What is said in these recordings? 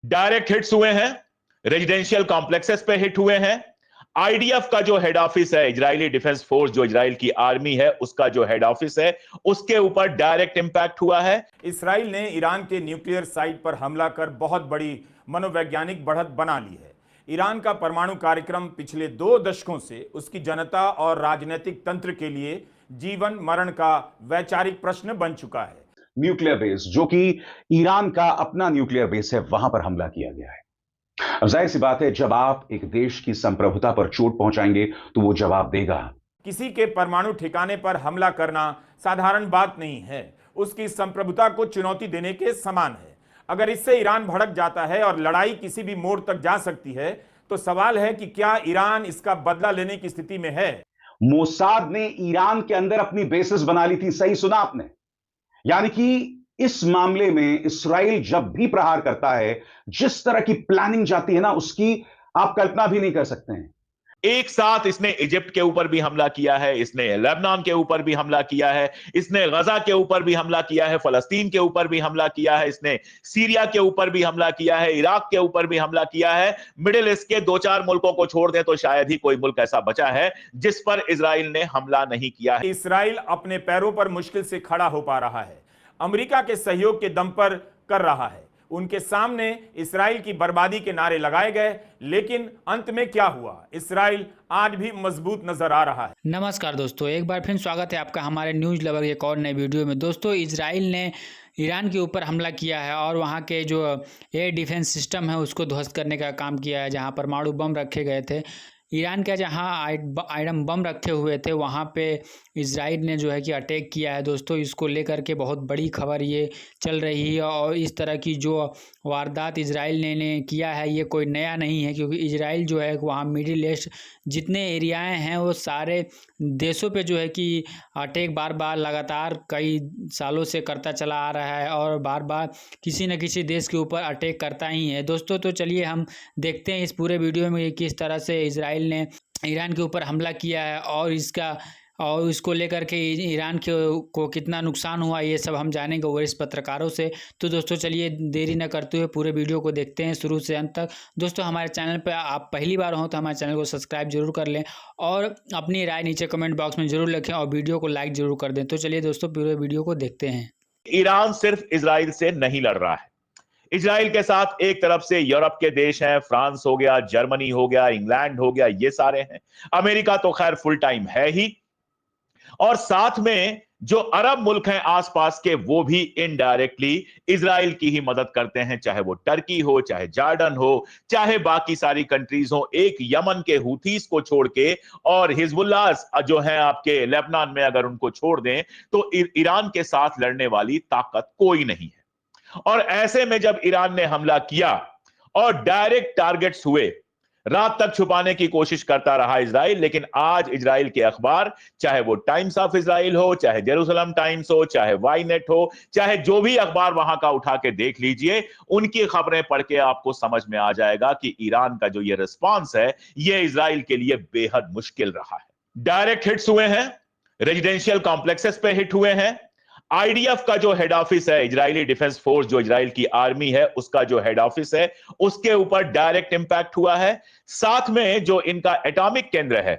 Direct hits हुए हैं, residential complexes पे हिट हुए हैं। आईडीएफ का जो हेड ऑफिस है, इजरायली डिफेंस फोर्स, जो इजराइल की आर्मी है, उसका जो हेड ऑफिस है, उसके ऊपर डायरेक्ट इंपैक्ट हुआ है। इसराइल ने ईरान के न्यूक्लियर साइट पर हमला कर बहुत बड़ी मनोवैज्ञानिक बढ़त बना ली है। ईरान का परमाणु कार्यक्रम पिछले 2 दशकों से उसकी जनता और राजनीतिक तंत्र के लिए जीवन मरण का वैचारिक प्रश्न बन चुका है। न्यूक्लियर बेस, जो कि ईरान का अपना न्यूक्लियर बेस है, वहां पर हमला किया गया है। अब जाहिर सी बात है, जब आप एक देश की संप्रभुता पर चोट पहुंचाएंगे तो वो जवाब देगा। किसी के परमाणु ठिकाने पर हमला करना साधारण बात नहीं है, उसकी संप्रभुता को चुनौती देने के समान है। अगर इससे ईरान भड़क जाता है और लड़ाई किसी भी मोड़ तक जा सकती है, तो सवाल है कि क्या ईरान इसका बदला लेने की स्थिति में है। मोसाद ने ईरान के अंदर अपनी बेसिस बना ली थी, सही सुना आपने। यानी कि इस मामले में इस्राइल जब भी प्रहार करता है, जिस तरह की प्लानिंग जाती है ना, उसकी आप कल्पना भी नहीं कर सकते हैं। एक साथ इसने इजिप्ट के ऊपर भी हमला किया है, इसने लेबनान के ऊपर भी हमला किया है, इसने गजा के ऊपर भी हमला किया है, फलस्तीन के ऊपर भी हमला किया है, इसने सीरिया के ऊपर भी हमला किया है, इराक के ऊपर भी हमला किया है। मिडिल ईस्ट के 2-4 मुल्कों को छोड़ दें तो शायद ही कोई मुल्क ऐसा बचा है जिस पर इजराइल ने हमला नहीं किया है। इसराइल अपने पैरों पर मुश्किल से खड़ा हो पा रहा है, अमेरिका के सहयोग के दम पर कर रहा है। उनके सामने इसराइल की बर्बादी के नारे लगाए गए, लेकिन अंत में क्या हुआ? इसराइल आज भी मजबूत नजर आ रहा है। नमस्कार दोस्तों, एक बार फिर स्वागत है आपका हमारे न्यूज़ लवर एक और नए वीडियो में। दोस्तों, इजराइल ने ईरान के ऊपर हमला किया है और वहाँ के जो एयर डिफेंस सिस्टम है उसको ध्वस्त करने का काम किया है। जहाँ परमाणु बम रखे गए थे, ईरान का जहाँ आइटम बम रखे हुए थे, वहाँ पे इजराइल ने जो है कि अटैक किया है। दोस्तों, इसको लेकर के बहुत बड़ी खबर ये चल रही है और इस तरह की जो वारदात इजराइल ने किया है ये कोई नया नहीं है, क्योंकि इजराइल जो है वहाँ मिडिल ईस्ट जितने एरियाएं हैं वो सारे देशों पे जो है कि अटैक बार बार लगातार कई सालों से करता चला आ रहा है और बार बार किसी न किसी देश के ऊपर अटैक करता ही है। दोस्तों, तो चलिए हम देखते हैं इस पूरे वीडियो में किस तरह से इजराइल ने ईरान के ऊपर हमला किया है और इसको लेकर के ईरान को कितना नुकसान हुआ, ये सब हम जानेंगे वरिष्ठ पत्रकारों से। तो दोस्तों, चलिए देरी न करते हुए पूरे वीडियो को देखते हैं शुरू से अंत तक। दोस्तों, हमारे चैनल पर आप पहली बार हो तो हमारे चैनल को सब्सक्राइब जरूर कर लें और अपनी राय नीचे कमेंट बॉक्स में जरूर लिखें और वीडियो को लाइक जरूर कर दें। तो चलिए दोस्तों, पूरे वीडियो को देखते हैं। ईरान सिर्फ इजराइल से नहीं लड़ रहा है। इजराइल के साथ एक तरफ से यूरोप के देश हैं, फ्रांस हो गया, जर्मनी हो गया, इंग्लैंड हो गया, ये सारे हैं। अमेरिका तो खैर फुल टाइम है ही, और साथ में जो अरब मुल्क हैं आसपास के, वो भी इनडायरेक्टली इजराइल की ही मदद करते हैं, चाहे वो टर्की हो, चाहे जॉर्डन हो, चाहे बाकी सारी कंट्रीज हो। एक यमन के हुथीस को छोड़ के और हिजबुल्लाह जो है आपके लेबनान में, अगर उनको छोड़ दें तो ईरान के साथ लड़ने वाली ताकत कोई नहीं है। और ऐसे में जब ईरान ने हमला किया और डायरेक्ट टारगेट्स हुए, रात तक छुपाने की कोशिश करता रहा इजराइल, लेकिन आज इजराइल के अखबार, चाहे वो टाइम्स ऑफ इजराइल हो, चाहे जेरूसलम टाइम्स हो, चाहे वाई नेट हो, चाहे जो भी अखबार वहां का उठा के देख लीजिए, उनकी खबरें पढ़ के आपको समझ में आ जाएगा कि ईरान का जो ये रिस्पॉन्स है, ये इजराइल के लिए बेहद मुश्किल रहा है। डायरेक्ट हिट्स हुए हैं, रेजिडेंशियल कॉम्प्लेक्सेस पे हिट हुए हैं। आईडीएफ का जो हेड ऑफिस है, इजरायली डिफेंस फोर्स, जो इजराइल की आर्मी है, उसका जो हेड ऑफिस है, उसके ऊपर डायरेक्ट इंपैक्ट हुआ है। साथ में जो इनका एटॉमिक केंद्र है,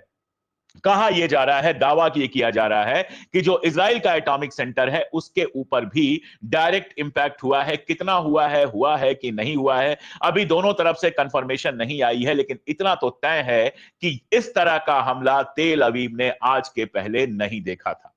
कहा यह जा रहा है, दावा किया जा रहा है कि जो इजराइल का एटॉमिक सेंटर है उसके ऊपर भी डायरेक्ट इंपैक्ट हुआ है। कितना हुआ है कि नहीं हुआ है, अभी दोनों तरफ से कंफर्मेशन नहीं आई है, लेकिन इतना तो तय है कि इस तरह का हमला तेल अवीव ने आज के पहले नहीं देखा था।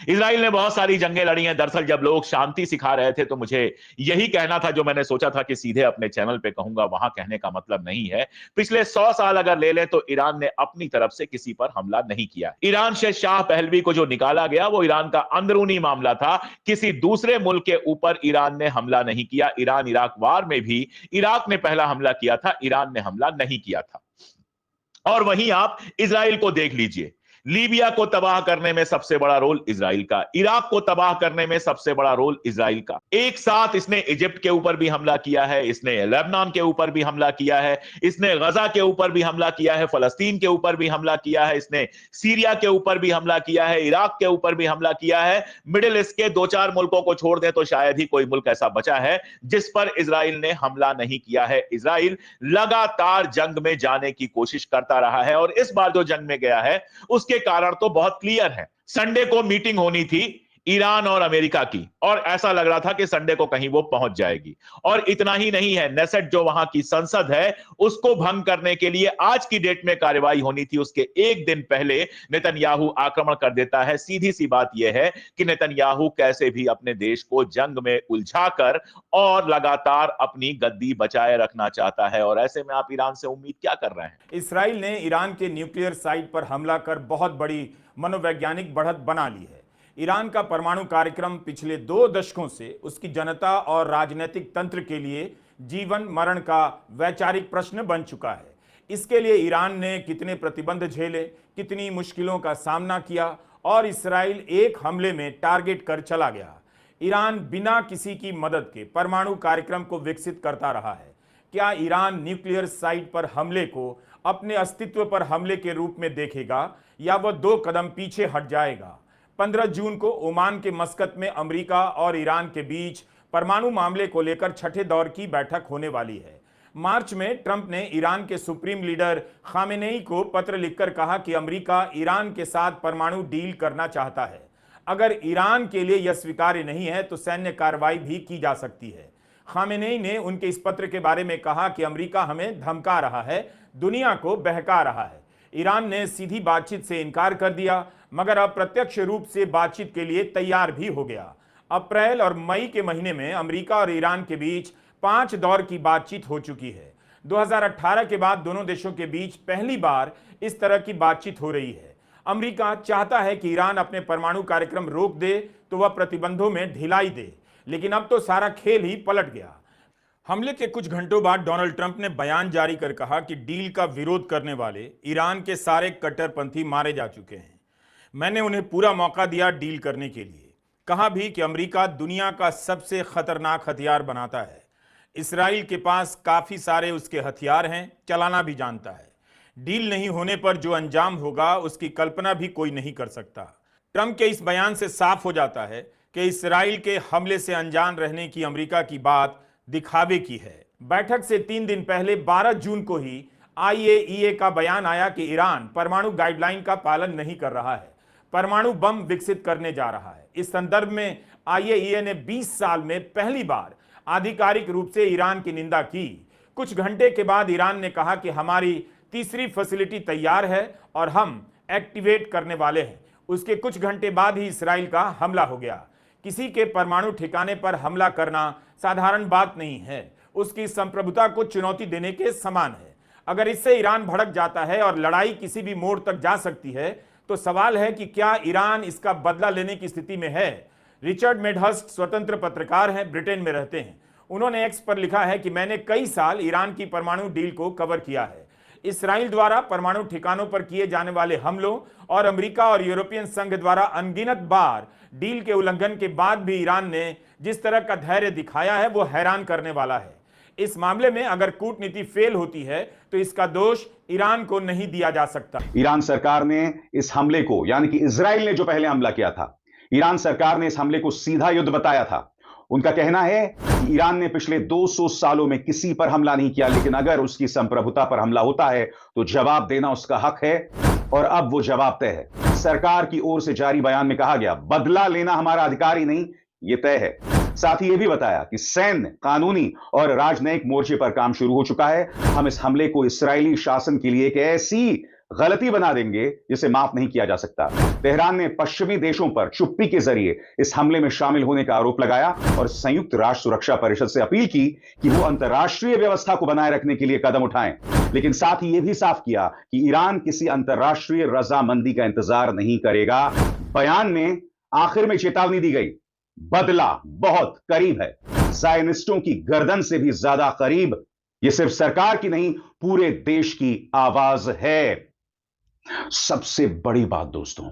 इजराइल ने बहुत सारी जंगें लड़ी हैं। दरअसल जब लोग शांति सिखा रहे थे तो मुझे यही कहना था, जो मैंने सोचा था कि सीधे अपने चैनल पे कहूंगा, वहां कहने का मतलब नहीं है। पिछले 100 साल अगर ले लें तो ईरान ने अपनी तरफ से किसी पर हमला नहीं किया। ईरान से शाह पहलवी को जो निकाला गया वो ईरान का अंदरूनी मामला था, किसी दूसरे मुल्क के ऊपर ईरान ने हमला नहीं किया। ईरान इराक वार में भी इराक ने पहला हमला किया था, ईरान ने हमला नहीं किया था। और वहीं आप इजराइल को देख लीजिए, लीबिया को तबाह करने में सबसे बड़ा रोल इजराइल का, इराक को तबाह करने में सबसे बड़ा रोल इजराइल का। एक साथ इसने इजिप्ट के ऊपर भी हमला किया है, इसने लेबनान के ऊपर भी हमला किया है, इसने गजा के ऊपर भी हमला किया है, फलस्तीन के ऊपर भी हमला किया है, इसने सीरिया के ऊपर भी हमला किया है, इराक के ऊपर भी हमला किया है। मिडिल ईस्ट के 2-4 मुल्कों को छोड़ दें तो शायद ही कोई मुल्क ऐसा बचा है जिस पर इजराइल ने हमला नहीं किया है। इजराइल लगातार जंग में जाने की कोशिश करता रहा है और इस बार जो जंग में गया है उसके कारण तो बहुत क्लियर है। संडे को मीटिंग होनी थी ईरान और अमेरिका की और ऐसा लग रहा था कि संडे को कहीं वो पहुंच जाएगी। और इतना ही नहीं है, नेसेट जो वहां की संसद है उसको भंग करने के लिए आज की डेट में कार्रवाई होनी थी, उसके एक दिन पहले नेतन्याहू आक्रमण कर देता है। सीधी सी बात यह है कि नेतन्याहू कैसे भी अपने देश को जंग में उलझाकर और लगातार अपनी गद्दी बचाए रखना चाहता है। और ऐसे में आप ईरान से उम्मीद क्या कर रहे हैं? इसराइल ने ईरान के न्यूक्लियर साइट पर हमला कर बहुत बड़ी मनोवैज्ञानिक बढ़त बना ली है। ईरान का परमाणु कार्यक्रम पिछले 2 दशकों से उसकी जनता और राजनीतिक तंत्र के लिए जीवन मरण का वैचारिक प्रश्न बन चुका है। इसके लिए ईरान ने कितने प्रतिबंध झेले, कितनी मुश्किलों का सामना किया और इसराइल एक हमले में टारगेट कर चला गया। ईरान बिना किसी की मदद के परमाणु कार्यक्रम को विकसित करता रहा है। क्या ईरान न्यूक्लियर साइट पर हमले को अपने अस्तित्व पर हमले के रूप में देखेगा या वह 2 कदम पीछे हट जाएगा? 15 जून को ओमान के मस्कत में अमेरिका और ईरान के बीच परमाणु मामले को लेकर 6ठे दौर की बैठक होने वाली है। मार्च में ट्रंप ने ईरान के सुप्रीम लीडर खामेनेई को पत्र लिखकर कहा कि अमेरिका ईरान के साथ परमाणु डील करना चाहता है। अगर ईरान के लिए यह स्वीकार्य नहीं है तो सैन्य कार्रवाई भी की जा सकती है। खामेनेई ने उनके इस पत्र के बारे में कहा कि अमेरिका हमें धमका रहा है, दुनिया को बहका रहा है। ईरान ने सीधी बातचीत से इनकार कर दिया मगर अप्रत्यक्ष रूप से बातचीत के लिए तैयार भी हो गया। अप्रैल और मई के महीने में अमेरिका और ईरान के बीच 5 दौर की बातचीत हो चुकी है। 2018 के बाद दोनों देशों के बीच पहली बार इस तरह की बातचीत हो रही है। अमेरिका चाहता है कि ईरान अपने परमाणु कार्यक्रम रोक दे तो वह प्रतिबंधों में ढिलाई दे, लेकिन अब तो सारा खेल ही पलट गया। हमले के कुछ घंटों बाद डोनाल्ड ट्रंप ने बयान जारी कर कहा कि डील का विरोध करने वाले ईरान के सारे कट्टरपंथी मारे जा चुके हैं। मैंने उन्हें पूरा मौका दिया डील करने के लिए। कहा भी कि अमेरिका दुनिया का सबसे खतरनाक हथियार बनाता है। इसराइल के पास काफ़ी सारे उसके हथियार हैं, चलाना भी जानता है। डील नहीं होने पर जो अंजाम होगा उसकी कल्पना भी कोई नहीं कर सकता। ट्रंप के इस बयान से साफ हो जाता है कि इसराइल के हमले से अनजान रहने की अमेरिका की बात दिखावे की है। बैठक से 3 दिन पहले 12 जून को ही IAEA का बयान आया कि ईरान परमाणु गाइडलाइन का पालन नहीं कर रहा है, परमाणु बम विकसित करने जा रहा है। इस संदर्भ में IAEA ने 20 साल में पहली बार आधिकारिक रूप से ईरान की निंदा की। कुछ घंटे के बाद ईरान ने कहा कि हमारी तीसरी फैसिलिटी तैयार है और हम एक्टिवेट करने वाले हैं। उसके कुछ घंटे बाद ही इसराइल का हमला हो गया। किसी के परमाणु ठिकाने पर हमला करना साधारण बात नहीं है, उसकी संप्रभुता को चुनौती देने के समान है। अगर इससे ईरान भड़क जाता है और लड़ाई किसी भी मोड़ तक जा सकती है तो सवाल है कि क्या ईरान इसका बदला लेने की स्थिति में है। रिचर्ड मेडहर्स्ट स्वतंत्र पत्रकार हैं, ब्रिटेन में रहते हैं। उन्होंने एक्स पर लिखा है कि मैंने कई साल ईरान की परमाणु डील को कवर किया है। इसराइल द्वारा परमाणु ठिकानों पर किए जाने वाले हमलों और अमेरिका और यूरोपियन संघ द्वारा अनगिनत बार डील के उल्लंघन के बाद भी ईरान ने जिस तरह का धैर्य दिखाया है वो हैरान करने वाला है। इस मामले में अगर कूटनीति फेल होती है तो इसका दोष ईरान को नहीं दिया जा सकता। ईरान सरकार ने इस हमले को, यानी कि इजराइल ने जो पहले हमला किया था, ईरान सरकार ने इस हमले को सीधा युद्ध बताया था। उनका कहना है कि ईरान ने पिछले 200 सालों में किसी पर हमला नहीं किया, लेकिन अगर उसकी संप्रभुता पर हमला होता है तो जवाब देना उसका हक है और अब वो जवाब तय है। सरकार की ओर से जारी बयान में कहा गया, बदला लेना हमारा अधिकार ही नहीं, ये तय है। साथ ही यह भी बताया कि सैन्य, कानूनी और राजनयिक मोर्चे पर काम शुरू हो चुका है। हम इस हमले को इसराइली शासन के लिए एक ऐसी गलती बना देंगे जिसे माफ नहीं किया जा सकता। तेहरान ने पश्चिमी देशों पर चुप्पी के जरिए इस हमले में शामिल होने का आरोप लगाया और संयुक्त राष्ट्र सुरक्षा परिषद से अपील की कि वो अंतर्राष्ट्रीय व्यवस्था को बनाए रखने के लिए कदम उठाएं। लेकिन साथ ही यह भी साफ किया कि ईरान किसी अंतर्राष्ट्रीय रजामंदी का इंतजार नहीं करेगा। बयान में आखिर में चेतावनी दी गई, बदला बहुत करीब है, ज़ायनिस्टों की गर्दन से भी ज्यादा करीब। यह सिर्फ सरकार की नहीं, पूरे देश की आवाज है। सबसे बड़ी बात दोस्तों,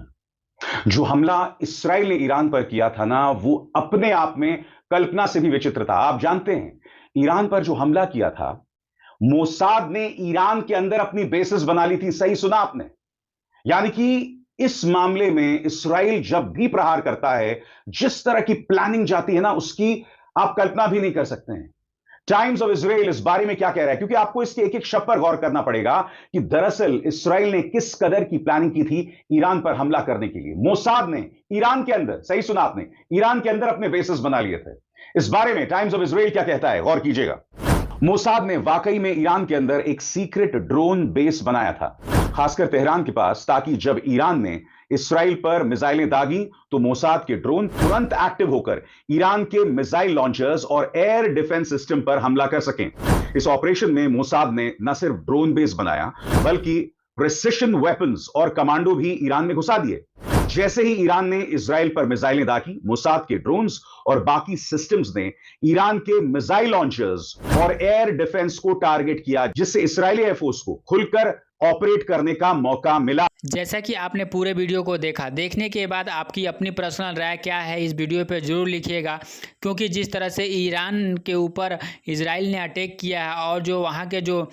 जो हमला इसराइल ने ईरान पर किया था ना, वो अपने आप में कल्पना से भी विचित्र था। आप जानते हैं, ईरान पर जो हमला किया था, मोसाद ने ईरान के अंदर अपनी बेसिस बना ली थी। सही सुना आपने? यानी कि इस मामले में इसराइल जब भी प्रहार करता है, जिस तरह की प्लानिंग जाती है ना, उसकी आप कल्पना भी नहीं कर सकते हैं। टाइम्स ऑफ इजराइल इस बारे में क्या कह रहा है, क्योंकि आपको इसके एक एक शब्द पर गौर करना पड़ेगा कि दरअसल इसराइल ने किस कदर की प्लानिंग की थी ईरान पर हमला करने के लिए। मोसाद ने ईरान के अंदर, सही सुना आपने, ईरान के अंदर अपने बेसिस बना लिए थे। इस बारे में टाइम्स ऑफ इजराइल क्या कहता है, गौर कीजिएगा। मोसाद ने वाकई में ईरान के अंदर एक सीक्रेट ड्रोन बेस बनाया था, खासकर तेहरान के पास, ताकि जब ईरान ने इसराइल पर मिसाइलें दागी तो मोसाद के ड्रोन तुरंत एक्टिव होकर ईरान के मिसाइल लॉन्चर्स और एयर डिफेंस सिस्टम पर हमला कर सकें। इस ऑपरेशन में मोसाद ने न सिर्फ ड्रोन बेस बनाया, बल्कि प्रिसिशन वेपन्स और कमांडो भी ईरान में घुसा दिए। जैसे ही ईरान ने इजराइल पर मिसाइलें दागी, मोसाद के ड्रोन्स और बाकी सिस्टम्स ने ईरान के मिसाइल लॉन्चर्स और एयर डिफेंस को टारगेट किया, जिससे इस्राएली एयरफोर्स को खुलकर ऑपरेट करने का मौका मिला। जैसा कि आपने पूरे वीडियो को देखा, देखने के बाद आपकी अपनी पर्सनल राय क्या है इस वीडियो पे ज़रूर लिखिएगा, क्योंकि जिस तरह से ईरान के ऊपर इजराइल ने अटैक किया है और जो वहाँ के जो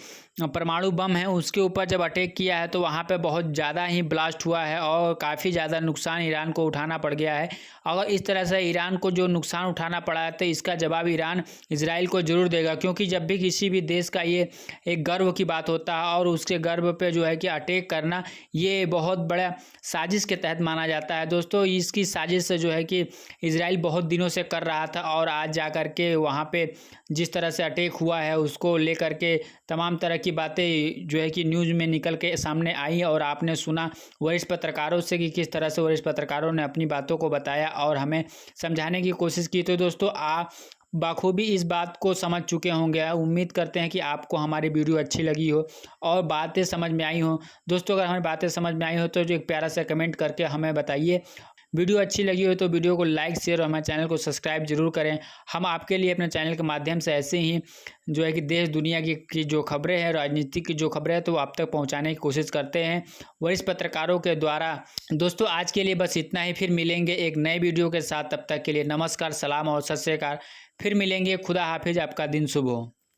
परमाणु बम है उसके ऊपर जब अटैक किया है तो वहाँ पे बहुत ज़्यादा ही ब्लास्ट हुआ है और काफ़ी ज़्यादा नुकसान ईरान को उठाना पड़ गया है। अगर इस तरह से ईरान को जो नुकसान उठाना पड़ा है तो इसका जवाब ईरान इजराइल को ज़रूर देगा, क्योंकि जब भी किसी भी देश का ये एक गर्व की बात होता है और उसके गर्व पे जो है कि अटैक करना, ये बहुत बड़ा साजिश के तहत माना जाता है। दोस्तों, इसकी साजिश से जो है कि इजराइल बहुत दिनों से कर रहा था और आज जा कर के वहाँ पे जिस तरह से अटैक हुआ है उसको लेकर के तमाम तरह की बातें जो है कि न्यूज़ में निकल के सामने आई और आपने सुना वरिष्ठ पत्रकारों से कि किस तरह से वरिष्ठ पत्रकारों ने अपनी बातों को बताया और हमें समझाने की कोशिश की। तो दोस्तों, आप बखूबी इस बात को समझ चुके होंगे। उम्मीद करते हैं कि आपको हमारी वीडियो अच्छी लगी हो और बातें समझ में आई हो। दोस्तों, अगर हमें बातें समझ में आई हो तो जो एक प्यारा सा कमेंट करके हमें बताइए। वीडियो अच्छी लगी हो तो वीडियो को लाइक, शेयर और हमारे चैनल को सब्सक्राइब जरूर करें। हम आपके लिए अपने चैनल के माध्यम से ऐसे ही जो है कि देश दुनिया की जो खबरें हैं, राजनीति की जो खबरें हैं, तो आप तक पहुंचाने की कोशिश करते हैं वरिष्ठ पत्रकारों के द्वारा। दोस्तों, आज के लिए बस इतना ही। फिर मिलेंगे एक नए वीडियो के साथ। तब तक के लिए नमस्कार, सलाम और सत श्री अकाल। फिर मिलेंगे। खुदा हाफिज। आपका दिन शुभ हो।